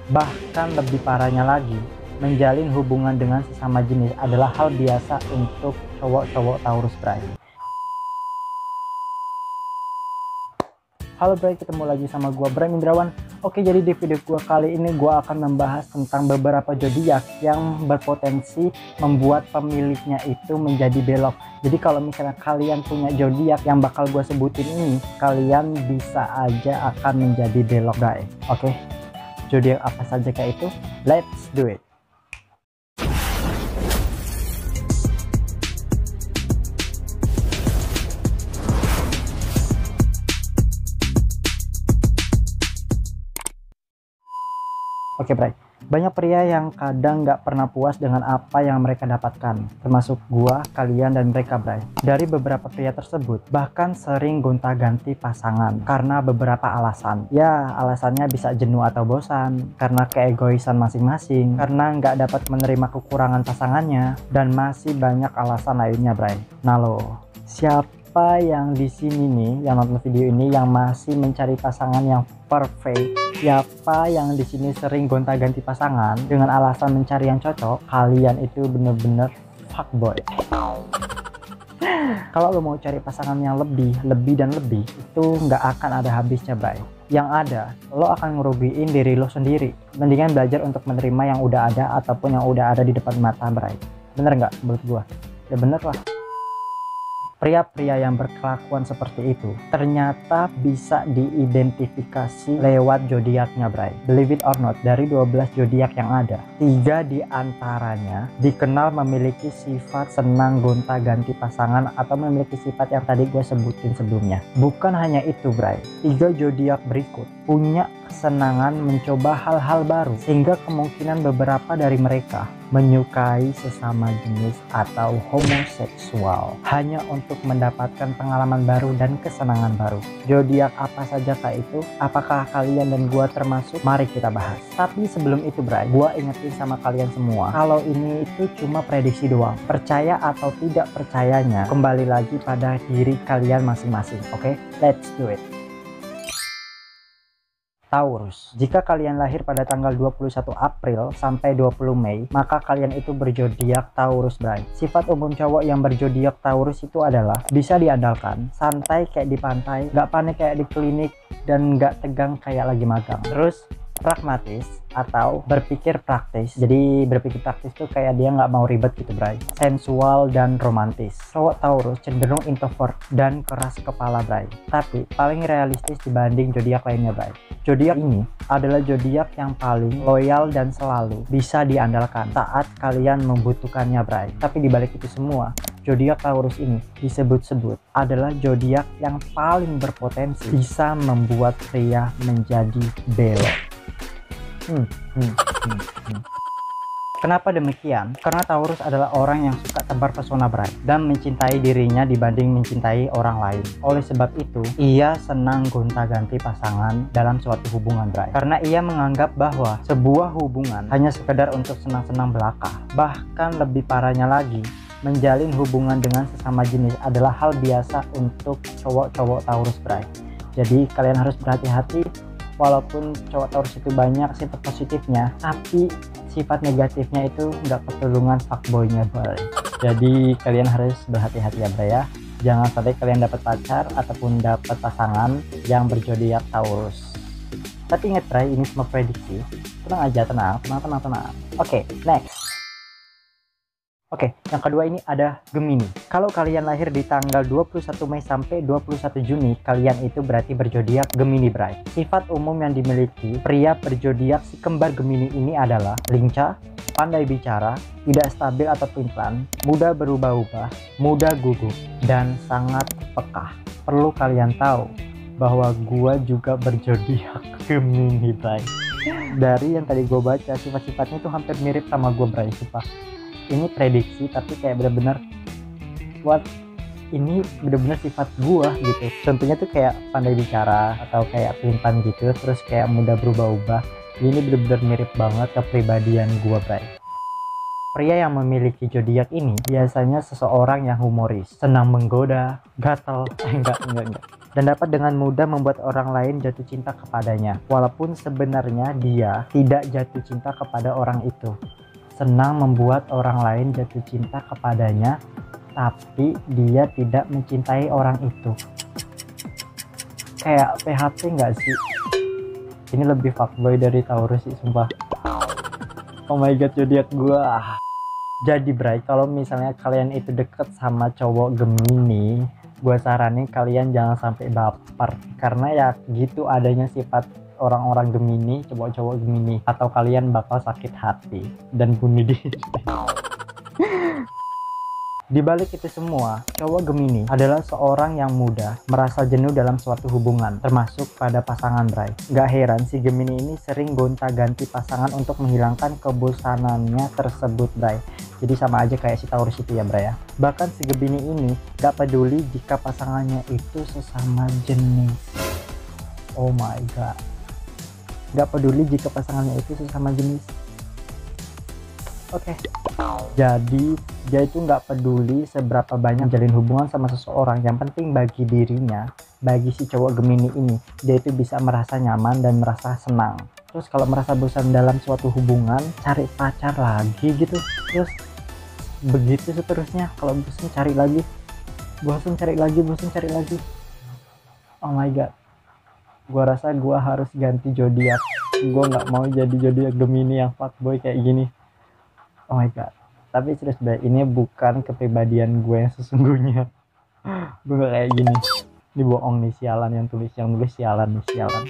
Bahkan lebih parahnya lagi, menjalin hubungan dengan sesama jenis adalah hal biasa untuk cowok-cowok Taurus, Bray. Halo Bray, ketemu lagi sama gua Bray Mindrawan. Oke, jadi di video gua kali ini gua akan membahas tentang beberapa zodiak yang berpotensi membuat pemiliknya itu menjadi belok. Jadi kalau misalnya kalian punya zodiak yang bakal gua sebutin ini, kalian bisa aja akan menjadi belok, guys. Oke, zodiak apa saja kayak itu? Let's do it. Oke, Bray. Banyak pria yang kadang nggak pernah puas dengan apa yang mereka dapatkan, termasuk gua, kalian, dan mereka, Bray. Dari beberapa pria tersebut, bahkan sering gonta-ganti pasangan karena beberapa alasan. Ya, alasannya bisa jenuh atau bosan, karena keegoisan masing-masing, karena nggak dapat menerima kekurangan pasangannya, dan masih banyak alasan lainnya, Bray. Nah lo, siapa yang di sini nih, yang nonton video ini, yang masih mencari pasangan yang perfect? Siapa yang di sini sering gonta-ganti pasangan dengan alasan mencari yang cocok? Kalian itu bener-bener fuckboy. Kalau lo mau cari pasangan yang lebih dan lebih, itu nggak akan ada habisnya, Bray. Yang ada, lo akan ngerugiin diri lo sendiri. Mendingan belajar untuk menerima yang udah ada ataupun yang udah ada di depan mata, Bray. Bener nggak menurut gua? Ya bener lah. Pria-pria yang berkelakuan seperti itu ternyata bisa diidentifikasi lewat zodiaknya, Bray. Believe it or not, dari 12 zodiak yang ada, 3 di antaranya dikenal memiliki sifat senang gonta-ganti pasangan atau memiliki sifat yang tadi gue sebutin sebelumnya. Bukan hanya itu, Bray, 3 zodiak berikut punya kesenangan mencoba hal-hal baru, sehingga kemungkinan beberapa dari mereka menyukai sesama jenis atau homoseksual hanya untuk mendapatkan pengalaman baru dan kesenangan baru. Zodiak apa saja kah itu? Apakah kalian dan gua termasuk? Mari kita bahas. Tapi sebelum itu, Bray, gua ingetin sama kalian semua, kalau ini itu cuma prediksi doang. Percaya atau tidak percayanya kembali lagi pada diri kalian masing-masing. Oke, let's do it. Taurus. Jika kalian lahir pada tanggal 21 April sampai 20 Mei, maka kalian itu berzodiak Taurus, Bray. Sifat umum cowok yang berzodiak Taurus itu adalah bisa diandalkan, santai kayak di pantai, nggak panik kayak di klinik, dan nggak tegang kayak lagi magang. Terus pragmatis atau berpikir praktis. Jadi berpikir praktis tuh kayak dia nggak mau ribet gitu, Bray. Sensual dan romantis. Cowok Taurus cenderung introvert dan keras kepala, Bray. Tapi paling realistis dibanding zodiak lainnya, Bray. Zodiak ini adalah zodiak yang paling loyal dan selalu bisa diandalkan saat kalian membutuhkannya, Bray. Tapi dibalik itu semua, zodiak Taurus ini disebut-sebut adalah zodiak yang paling berpotensi bisa membuat pria menjadi belok. Kenapa demikian? Karena Taurus adalah orang yang suka tebar pesona, Bray, dan mencintai dirinya dibanding mencintai orang lain. Oleh sebab itu, ia senang gonta-ganti pasangan dalam suatu hubungan, Bray. Karena ia menganggap bahwa sebuah hubungan hanya sekedar untuk senang-senang belaka. Bahkan lebih parahnya lagi, menjalin hubungan dengan sesama jenis adalah hal biasa untuk cowok-cowok Taurus, Bray. Jadi kalian harus berhati-hati. Walaupun cowok Taurus itu banyak sifat positifnya, tapi sifat negatifnya itu nggak ketulungan fuckboynya, Bray. Jadi kalian harus berhati-hati ya, Bray, ya. Jangan sampai kalian dapat pacar ataupun dapat pasangan yang berzodiak Taurus. Tapi ingat, Bray, ini semua prediksi. Tenang aja, tenang. Oke, next. Oke, yang kedua ini ada Gemini. Kalau kalian lahir di tanggal 21 Mei sampai 21 Juni, kalian itu berarti berzodiak Gemini, Bray. Sifat umum yang dimiliki pria berzodiak si kembar Gemini ini adalah lincah, pandai bicara, tidak stabil atau pelin-pelan, mudah berubah-ubah, mudah gugup, dan sangat peka. Perlu kalian tahu bahwa gua juga berzodiak Gemini, Bray. Dari yang tadi gua baca, sifat-sifatnya itu hampir mirip sama gua, Bray, sumpah. Ini prediksi tapi kayak bener-bener ini bener-bener sifat gua gitu. Contohnya tuh kayak pandai bicara atau kayak pelin-pelan gitu, terus kayak mudah berubah-ubah. Ini bener-bener mirip banget kepribadian gua, Bray. Pria yang memiliki zodiak ini biasanya seseorang yang humoris, senang menggoda, gatel, enggak. dan dapat dengan mudah membuat orang lain jatuh cinta kepadanya, walaupun sebenarnya dia tidak jatuh cinta kepada orang itu. Senang membuat orang lain jatuh cinta kepadanya, tapi dia tidak mencintai orang itu. Kayak PHP nggak sih? Ini lebih fuckboy dari Taurus sih, sumpah. Oh my god, zodiak gua. Jadi Bray, kalau misalnya kalian itu deket sama cowok Gemini, gue saranin kalian jangan sampai baper, karena ya gitu adanya sifat orang-orang Gemini, cowok-cowok Gemini, atau kalian bakal sakit hati dan bunuh diri. Di balik itu semua, cowok Gemini adalah seorang yang mudah merasa jenuh dalam suatu hubungan, termasuk pada pasangan Bray. Gak heran si Gemini ini sering gonta-ganti pasangan untuk menghilangkan kebosanannya tersebut Bray. Jadi sama aja kayak si Taurus itu ya Bray ya. Bahkan si Gemini ini gak peduli jika pasangannya itu sesama jenis. Oh my god. Gak peduli jika pasangannya itu sesama jenis. Oke. Jadi dia itu nggak peduli seberapa banyak jalin hubungan sama seseorang, yang penting bagi dirinya, bagi si cowok Gemini ini, dia itu bisa merasa nyaman dan merasa senang. Terus kalau merasa bosan dalam suatu hubungan, cari pacar lagi gitu. Terus begitu seterusnya, kalau bosan cari lagi, bosan cari lagi, bosan cari lagi. Oh my god, gua rasa gua harus ganti zodiak. Gua nggak mau jadi zodiak Gemini yang fuckboy kayak gini. Oh my god. Tapi serius deh, ini bukan kepribadian gue yang sesungguhnya. Gue gak kayak gini. Ini bohong nih, sialan yang tulis sialan nih, sialan.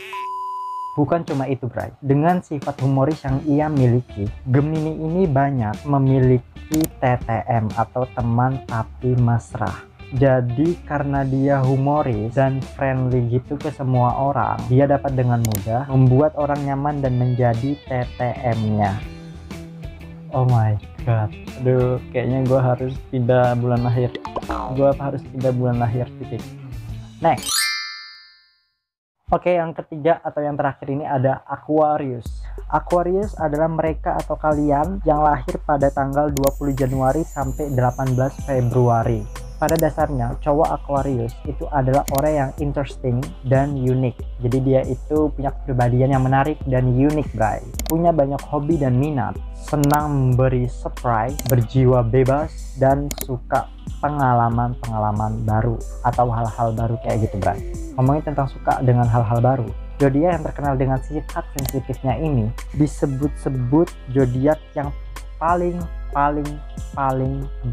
Bukan cuma itu Bray, dengan sifat humoris yang ia miliki, Gemini ini banyak memiliki TTM atau teman tapi mesra. Jadi karena dia humoris dan friendly gitu ke semua orang, dia dapat dengan mudah membuat orang nyaman dan menjadi TTM-nya. Oh my god, aduh, kayaknya gue harus pindah bulan lahir. Gue harus pindah bulan lahir, titik. Next. Oke, yang ketiga atau yang terakhir ini ada Aquarius. Aquarius adalah mereka atau kalian yang lahir pada tanggal 20 Januari sampai 18 Februari. Pada dasarnya, cowok Aquarius itu adalah orang yang interesting dan unik. Jadi dia itu punya kepribadian yang menarik dan unik, Bray. Punya banyak hobi dan minat, senang memberi surprise, berjiwa bebas, dan suka pengalaman-pengalaman baru atau hal-hal baru kayak gitu, Bray. Ngomongin tentang suka dengan hal-hal baru, zodiak yang terkenal dengan sifat sensitifnya ini disebut-sebut zodiak yang paling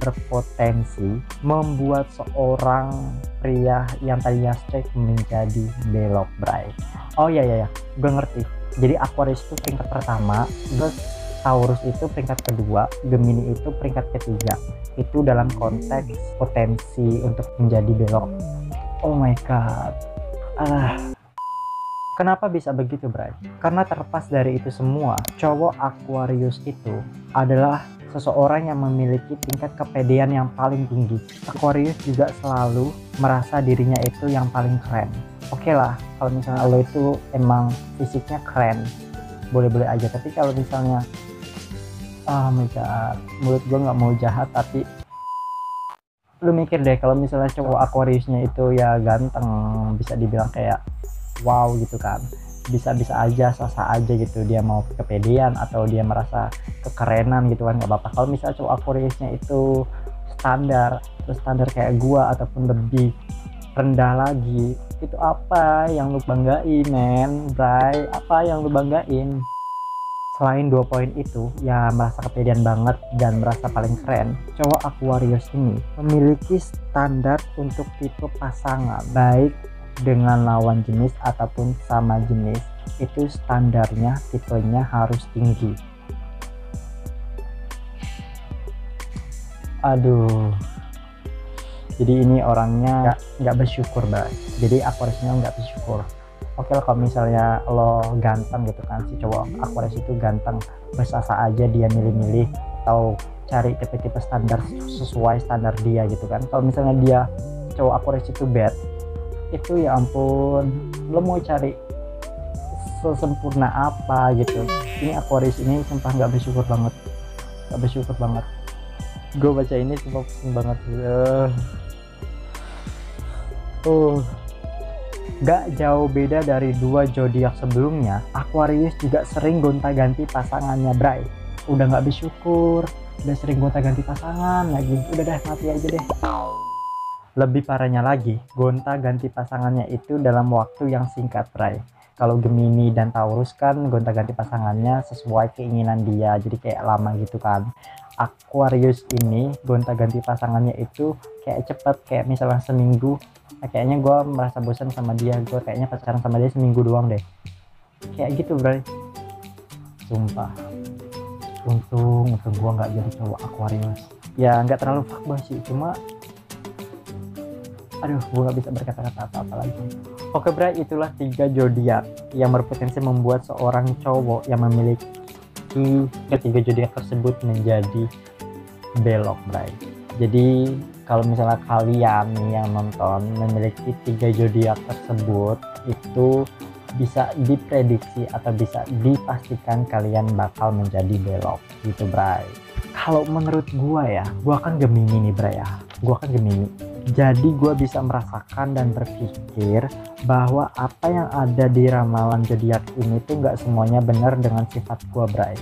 berpotensi membuat seorang pria yang tadinya straight menjadi belok, Bray. Oh iya, gue ngerti. Jadi Aquarius itu peringkat pertama, terus Taurus itu peringkat kedua, Gemini itu peringkat ketiga. Itu dalam konteks potensi untuk menjadi belok. Oh my god. Kenapa bisa begitu, Bray? Karena terlepas dari itu semua, cowok Aquarius itu adalah seseorang yang memiliki tingkat kepedean yang paling tinggi. Aquarius juga selalu merasa dirinya itu yang paling keren. Oke lah, kalau misalnya lo itu emang fisiknya keren, boleh-boleh aja. Tapi kalau misalnya, oh my god, mulut gue nggak mau jahat, tapi lu mikir deh kalau misalnya cowok Aquariusnya itu ya ganteng, bisa dibilang kayak wow gitu kan, bisa-bisa aja, sah-sah aja gitu, dia mau kepedean atau dia merasa kekerenan gitu kan, nggak apa-apa. Kalau misalnya cowok Aquariusnya itu standar, terus standar kayak gua ataupun lebih rendah lagi, itu apa yang lu banggain, men, Bray? Apa yang lu banggain? Selain 2 poin itu, ya merasa kepedean banget dan merasa paling keren, cowok Aquarius ini memiliki standar untuk tipe pasangan, baik dengan lawan jenis ataupun sama jenis, itu standarnya, tipenya harus tinggi. Aduh, jadi ini orangnya nggak bersyukur, Mbak. Jadi Aquariusnya nggak bersyukur. Oke lah, kalau misalnya lo ganteng gitu kan, si cowok Aquarius itu ganteng, bersasa aja dia milih-milih atau cari tipe-tipe standar sesuai standar dia gitu kan. Kalau misalnya dia cowok Aquarius itu bad, itu ya ampun, lo mau cari sesempurna apa gitu. Ini Aquarius ini sumpah nggak bersyukur banget, gue baca ini sumpah pusing banget. Gak jauh beda dari dua zodiak sebelumnya, Aquarius juga sering gonta-ganti pasangannya, Bray. Udah gak bersyukur, udah sering gonta-ganti pasangan lagi. Udah deh, mati aja deh. Lebih parahnya lagi, gonta-ganti pasangannya itu dalam waktu yang singkat, Bray. Kalau Gemini dan Taurus kan gonta-ganti pasangannya sesuai keinginan dia, jadi kayak lama gitu kan. Aquarius ini gonta-ganti pasangannya itu kayak cepet, kayak misalnya seminggu. Kayaknya gue merasa bosan sama dia, gue kayaknya pacaran sama dia seminggu doang deh, kayak gitu, Bray. Sumpah, untung gue nggak jadi cowok Aquarius. Ya nggak terlalu fuckboy sih, cuma aduh, gue nggak bisa berkata-kata apa-apa lagi. Oke, Bray, itulah 3 zodiak yang berpotensi membuat seorang cowok yang memiliki ketiga zodiak tersebut menjadi belok, Bray. Jadi kalau misalnya kalian yang nonton memiliki 3 zodiak tersebut, itu bisa diprediksi atau bisa dipastikan kalian bakal menjadi belok gitu, Bray. Kalau menurut gua ya, gua kan Gemini nih, Bray ya. Gua kan Gemini. Jadi gua bisa merasakan dan berpikir bahwa apa yang ada di ramalan zodiak ini tuh nggak semuanya benar dengan sifat gua, Bray.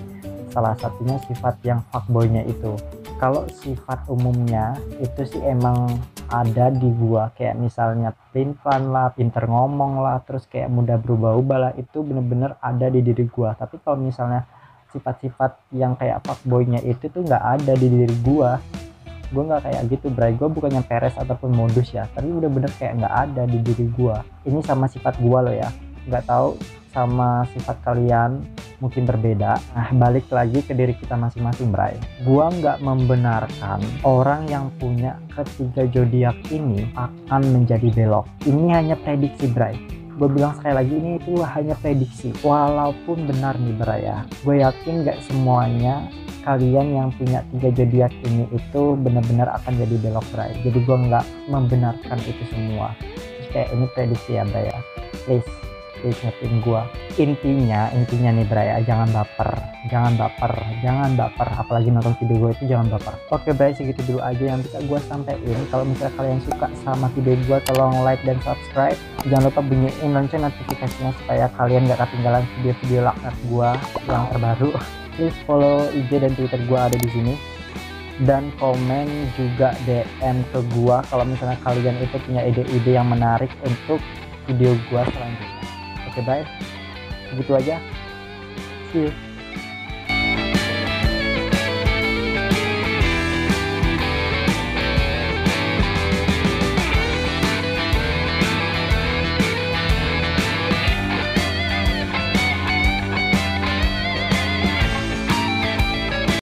Salah satunya sifat yang fuckboynya itu. Kalau sifat umumnya itu sih emang ada di gua, kayak misalnya pelin-pelan lah, pinter ngomong lah, terus kayak mudah berubah-ubah lah, itu bener-bener ada di diri gua. Tapi kalau misalnya sifat-sifat yang kayak fuckboynya itu tuh nggak ada di diri gua nggak kayak gitu, Bray. Gua bukannya peres ataupun modus ya, tapi bener-bener kayak nggak ada di diri gua. Ini sama sifat gua loh ya, nggak tahu sama sifat kalian mungkin berbeda. Nah, balik lagi ke diri kita masing-masing, Bray. Gua nggak membenarkan orang yang punya ketiga zodiak ini akan menjadi belok. Ini hanya prediksi, Bray. Gue bilang sekali lagi, ini itu hanya prediksi. Walaupun benar nih, Bray ya, gue yakin nggak semuanya kalian yang punya 3 zodiak ini itu benar-benar akan jadi belok, Bray. Jadi gue nggak membenarkan itu semua. Terus kayak ini prediksi ya, Bray ya. Please ngertiin gua. Intinya nih, Bray, jangan baper, apalagi nonton video gue itu jangan baper. Oke, Bray, segitu dulu aja yang bisa gua sampaikan. Kalau misalnya kalian suka sama video gua, tolong like dan subscribe. Jangan lupa bunyiin lonceng notifikasinya supaya kalian gak ketinggalan video-video laknat gua yang terbaru. Please follow IG dan Twitter gua ada di sini, dan komen juga DM ke gua kalau misalnya kalian itu punya ide-ide yang menarik untuk video gua selanjutnya. Oke, bye. Begitu aja. See you.